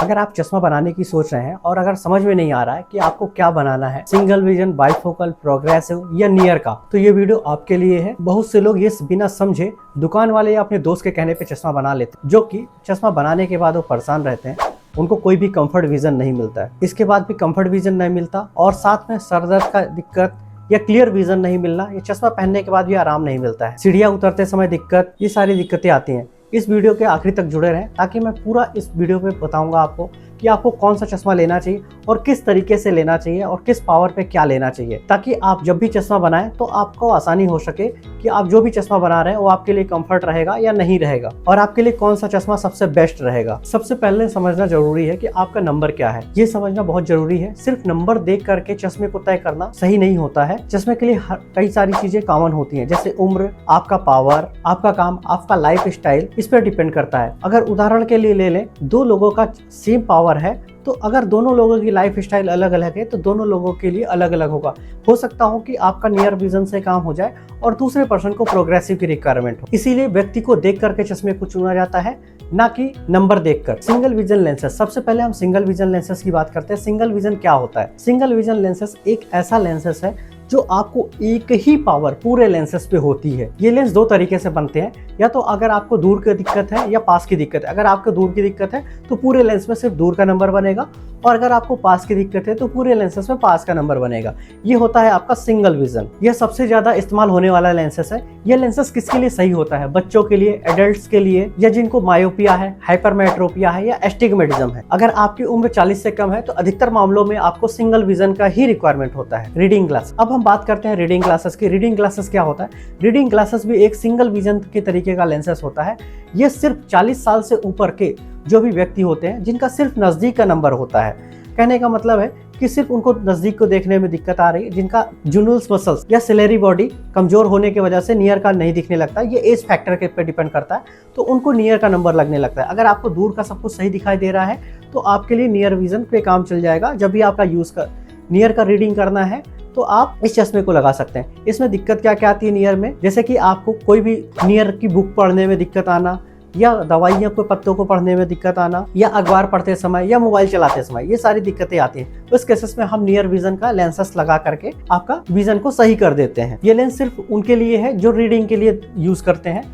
अगर आप चश्मा बनाने की सोच रहे हैं और अगर समझ में नहीं आ रहा है कि आपको क्या बनाना है, सिंगल विजन, बाइफोकल, प्रोग्रेसिव या नियर का, तो ये वीडियो आपके लिए है। बहुत से लोग ये बिना समझे दुकान वाले या अपने दोस्त के कहने पे चश्मा बना लेते हैं, जो कि चश्मा बनाने के बाद वो परेशान रहते हैं। उनको कोई भी कंफर्ट विजन नहीं मिलता है, इसके बाद भी कंफर्ट विजन नहीं मिलता और साथ में सर दर्द का दिक्कत या क्लियर विजन नहीं मिलना, ये चश्मा पहनने के बाद भी आराम नहीं मिलता है, सीढ़ियाँ उतरते समय दिक्कत, ये सारी दिक्कतें आती हैं। इस वीडियो के आखिरी तक जुड़े रहें ताकि मैं पूरा इस वीडियो पे बताऊंगा आपको कि आपको कौन सा चश्मा लेना चाहिए और किस तरीके से लेना चाहिए और किस पावर पे क्या लेना चाहिए, ताकि आप जब भी चश्मा बनाएं तो आपको आसानी हो सके कि आप जो भी चश्मा बना रहे हैं वो आपके लिए कंफर्ट रहेगा या नहीं रहेगा और आपके लिए कौन सा चश्मा सबसे बेस्ट रहेगा। सबसे पहले समझना जरूरी है कि आपका नंबर क्या है, ये समझना बहुत जरूरी है। सिर्फ नंबर देख करके चश्मे को तय करना सही नहीं होता है। चश्मे के लिए कई सारी चीजें कॉमन होती है, जैसे उम्र, आपका पावर, आपका काम, आपका लाइफ स्टाइल, इस पर डिपेंड करता है। अगर उदाहरण के लिए ले लें, दो लोगों का सेम पावर है तो अगर दोनों लोगों की लाइफ स्टाइल अलग अलग है तो दोनों लोगों के लिए अलग अलग होगा। हो सकता हो कि आपका नियर विजन से काम हो जाए और दूसरे पर्सन को प्रोग्रेसिव की रिक्वायरमेंट हो। इसीलिए व्यक्ति को देख करके चश्मे को चुना जाता है, ना कि नंबर देखकर। सिंगल विजन लेंसेस, सबसे पहले हम सिंगल विजन लेंसेस की बात करते हैं। सिंगल विजन क्या होता है? सिंगल विजन लेंसेस एक ऐसा लेंसेस है जो आपको एक ही पावर पूरे लेंसेस पे होती है। ये लेंस दो तरीके से बनते हैं, या तो अगर आपको दूर की दिक्कत है या पास की दिक्कत है। अगर आपको दूर की दिक्कत है तो पूरे लेंस में सिर्फ दूर का नंबर बनेगा, और अगर आपको पास की दिक्कत है तो पूरे लेंसेस में पास का नंबर बनेगा। ये होता है आपका सिंगल विजन। यह सबसे ज्यादा इस्तेमाल होने वाला लेंसेस है। यह लेंसेस किसके लिए सही होता है? बच्चों के लिए, एडल्ट्स के लिए, या जिनको मायोपिया है, हाइपरमेट्रोपिया है या एस्टिग्मेटिज्म है। अगर आपकी उम्र 40 से कम है तो अधिकतर मामलों में आपको सिंगल विजन का ही रिक्वायरमेंट होता है। रीडिंग ग्लास, अब हम बात करते हैं रीडिंग ग्लासेस की। रीडिंग ग्लासेस क्या होता है? रीडिंग ग्लासेस भी एक सिंगल विजन के तरीके का लेंसेस होता है। यह सिर्फ 40 साल से ऊपर के जो भी व्यक्ति होते हैं जिनका सिर्फ नजदीक का नंबर होता है। कहने का मतलब है कि सिर्फ उनको नजदीक को देखने में दिक्कत आ रही है, जिनका जुनूल्स मसल्स या सिलेरी बॉडी कमजोर होने की वजह से नियर का नहीं दिखने लगता, ये एज फैक्टर के पे डिपेंड करता है, तो उनको नियर का नंबर लगने लगता है। अगर आपको दूर का सब कुछ सही दिखाई दे रहा है तो आपके लिए नियर विजन पे काम चल जाएगा। जब भी आपका नियर का रीडिंग करना है तो आप इस चश्मे को लगा सकते हैं। इसमें दिक्कत क्या क्या आती है नियर में? जैसे कि आपको कोई भी नियर की बुक पढ़ने में दिक्कत आना, या दवाइयों के पत्तों को पढ़ने में दिक्कत आना, या अखबार पढ़ते समय या मोबाइल चलाते समय, ये सारी दिक्कतें आती हैं। तो इस केसेस में हम नियर विजन का लेंसेस लगा करके आपका विजन को सही कर देते हैं। ये लेंस सिर्फ उनके लिए है जो रीडिंग के लिए यूज करते हैं,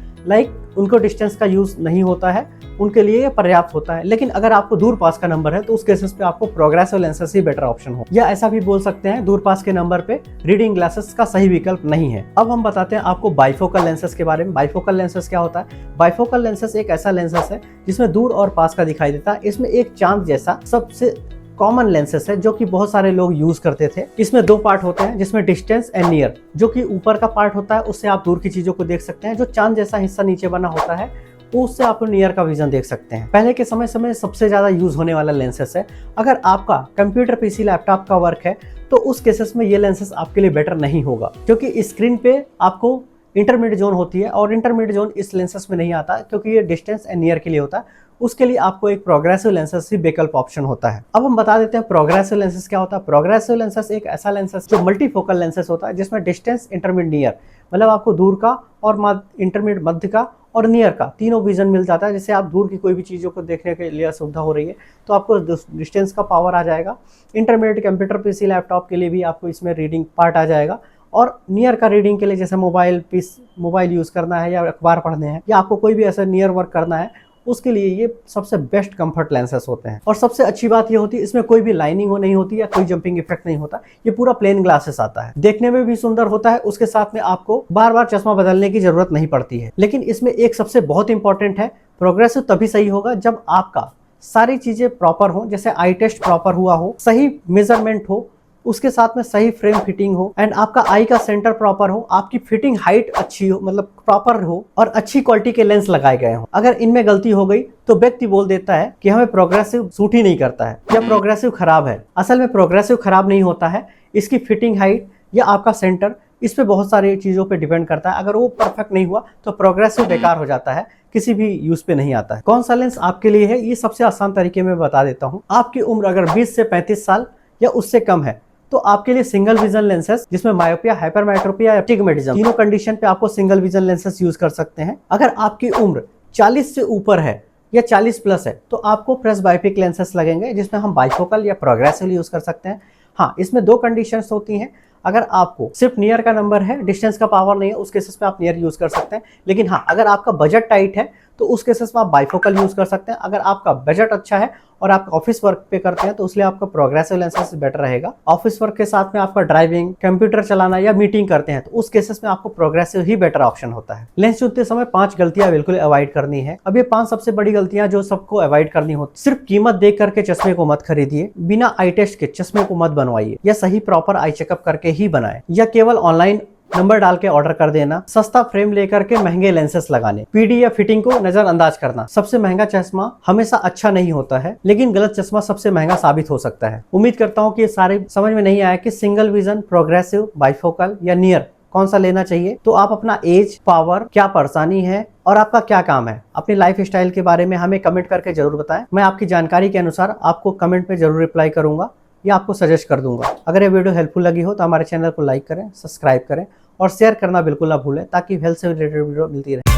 उनको डिस्टेंस का यूज नहीं होता है, उनके लिए ये पर्याप्त होता है। लेकिन अगर आपको दूर पास का नंबर है तो उस केसेस पे आपको प्रोग्रेसिव लेंसेस ही बेटर ऑप्शन हो, या ऐसा भी बोल सकते हैं दूर पास के नंबर पे रीडिंग ग्लासेस का सही विकल्प नहीं है। अब हम बताते हैं आपको बाइफोकल लेंसेस के बारे में। बाइफोकल लेंसेस क्या होता है? बाइफोकल लेंसेस एक ऐसा लेंसेस है जिसमें दूर और पास का दिखाई देता है। इसमें एक चांद जैसा सबसे कॉमन लेंसेस है जो कि बहुत सारे लोग यूज करते थे। इसमें दो पार्ट होते हैं, जिसमें डिस्टेंस एंड नियर। जो कि ऊपर का पार्ट होता है उससे आप दूर की चीजों को देख सकते हैं, जो चांद जैसा हिस्सा नीचे बना होता है उससे आप नियर का विजन देख सकते हैं। पहले के समय सबसे ज्यादा यूज होने वाला लेंसेस है। अगर आपका कंप्यूटर, पीसी, लैपटॉप का वर्क है तो उस केसेस में ये लेंसेस आपके लिए बेटर नहीं होगा, क्योंकि स्क्रीन पे आपको इंटरमीडिएट जोन होती है और इंटरमीडिएट जोन इस लेंसेस में नहीं आता, क्योंकि ये डिस्टेंस एंड नियर के लिए होता है। उसके लिए आपको एक प्रोग्रेसिव लेंसेस ही विकल्प ऑप्शन होता है। अब हम बता देते हैं प्रोग्रेसिव लेंसेस क्या होता है। प्रोग्रेसिव लेंसेस एक ऐसा लेंसेस जो मल्टीफोकल लेंसेस होता है, जिसमें डिस्टेंस, इंटरमीडिएट, नियर, मतलब आपको दूर का और इंटरमीडिएट, मध्य का और नियर का तीनों विजन मिल जाता है। जैसे आप दूर की कोई भी चीज़ों को देखने के लिए असुविधा हो रही है तो आपको डिस्टेंस का पावर आ जाएगा। इंटरमीडिएट कंप्यूटर, पीसी, लैपटॉप के लिए भी आपको इसमें रीडिंग पार्ट आ जाएगा, और नियर का रीडिंग के लिए जैसे मोबाइल यूज़ करना है या अखबार पढ़ने हैं या आपको कोई भी ऐसा नियर वर्क करना है, उसके लिए ये सबसे बेस्ट कंफर्ट लेंसेस होते हैं। और सबसे अच्छी बात ये होती है इसमें कोई भी लाइनिंग नहीं होती या कोई जंपिंग इफेक्ट नहीं होता। ये पूरा प्लेन ग्लासेस आता है, देखने में भी सुंदर होता है। उसके साथ में आपको बार बार चश्मा बदलने की जरूरत नहीं पड़ती है। लेकिन इसमें एक सबसे बहुत इंपॉर्टेंट है, प्रोग्रेसिव तभी सही होगा जब आपका सारी चीजें प्रॉपर हो, जैसे आई टेस्ट प्रॉपर हुआ हो, सही मेजरमेंट हो, उसके साथ में सही फ्रेम फिटिंग हो, एंड आपका आई का सेंटर प्रॉपर हो, आपकी फिटिंग हाइट अच्छी हो, मतलब प्रॉपर हो, और अच्छी क्वालिटी के लेंस लगाए गए हो। अगर इनमें गलती हो गई तो व्यक्ति बोल देता है कि हमें प्रोग्रेसिव सूट ही नहीं करता है या प्रोग्रेसिव खराब है। असल में प्रोग्रेसिव खराब नहीं होता है, इसकी फिटिंग हाइट या आपका सेंटर, इस पे बहुत सारी चीजों पे डिपेंड करता है। अगर वो परफेक्ट नहीं हुआ तो प्रोग्रेसिव बेकार हो जाता है, किसी भी यूज पे नहीं आता है। कौन सा लेंस आपके लिए है, ये सबसे आसान तरीके में बता देता हूँ। आपकी उम्र अगर 20 से 35 साल या उससे कम है तो आपके लिए सिंगल विजन लेंसेस, जिसमें मायोपिया, हाइपरमेट्रोपिया या एस्टिग्मेटिज्म, तीनों कंडीशन पे आपको सिंगल विजन लेंसेस यूज कर सकते हैं। अगर आपकी उम्र 40 से ऊपर है या 40 प्लस है तो आपको प्रेस बाइफिक लेंसेस लगेंगे, जिसमें हम बाइफोकल या प्रोग्रेसिव यूज कर सकते हैं। हाँ, इसमें 2 कंडीशंस होती हैं। अगर आपको सिर्फ नियर का नंबर है, डिस्टेंस का पावर नहीं है, उस केसेस में आप नियर यूज कर सकते हैं। लेकिन हाँ, अगर आपका बजट टाइट है तो उस केसेस में आप बाइफोकल यूज कर सकते हैं। अगर आपका बजट अच्छा है और आप ऑफिस वर्क पे करते हैं तो इसलिए आपका प्रोग्रेसिव लेंसेज बेटर रहेगा। ऑफिस वर्क के साथ में आपका ड्राइविंग, कंप्यूटर चलाना या मीटिंग करते हैं तो उस केसेस में आपको प्रोग्रेसिव ही बेटर ऑप्शन होता है। लेंस चुनते समय 5 गलतियां बिल्कुल अवॉइड करनी है। अब ये 5 सबसे बड़ी गलतियां जो सबको अवॉइड करनी होती। सिर्फ कीमत देख करके चश्मे को मत खरीदिए, बिना आई टेस्ट के चश्मे को मत बनवाइए, या सही प्रॉपर आई चेकअप करके ही बनाए, या केवल ऑनलाइन नंबर डाल के ऑर्डर कर देना, सस्ता फ्रेम लेकर के महंगे लेंसेस लगाने, पीडी या फिटिंग को नजरअंदाज करना। सबसे महंगा चश्मा हमेशा अच्छा नहीं होता है, लेकिन गलत चश्मा सबसे महंगा साबित हो सकता है। उम्मीद करता हूँ कि ये सारे समझ में नहीं आया कि सिंगल विजन, प्रोग्रेसिव, बाइफोकल या नियर कौन सा लेना चाहिए। तो आप अपना एज, पावर, क्या परेशानी है और आपका क्या काम है, अपनी लाइफ स्टाइल के बारे में हमें कमेंट करके जरूर बताएं। मैं आपकी जानकारी के अनुसार आपको कमेंट में जरूर रिप्लाई करूंगा या आपको सजेस्ट कर दूंगा। अगर ये वीडियो हेल्पफुल लगी हो तो हमारे चैनल को लाइक करें, सब्सक्राइब करें और शेयर करना बिल्कुल ना भूलें, ताकि हेल्थ से रिलेटेड वीडियो मिलती रहे।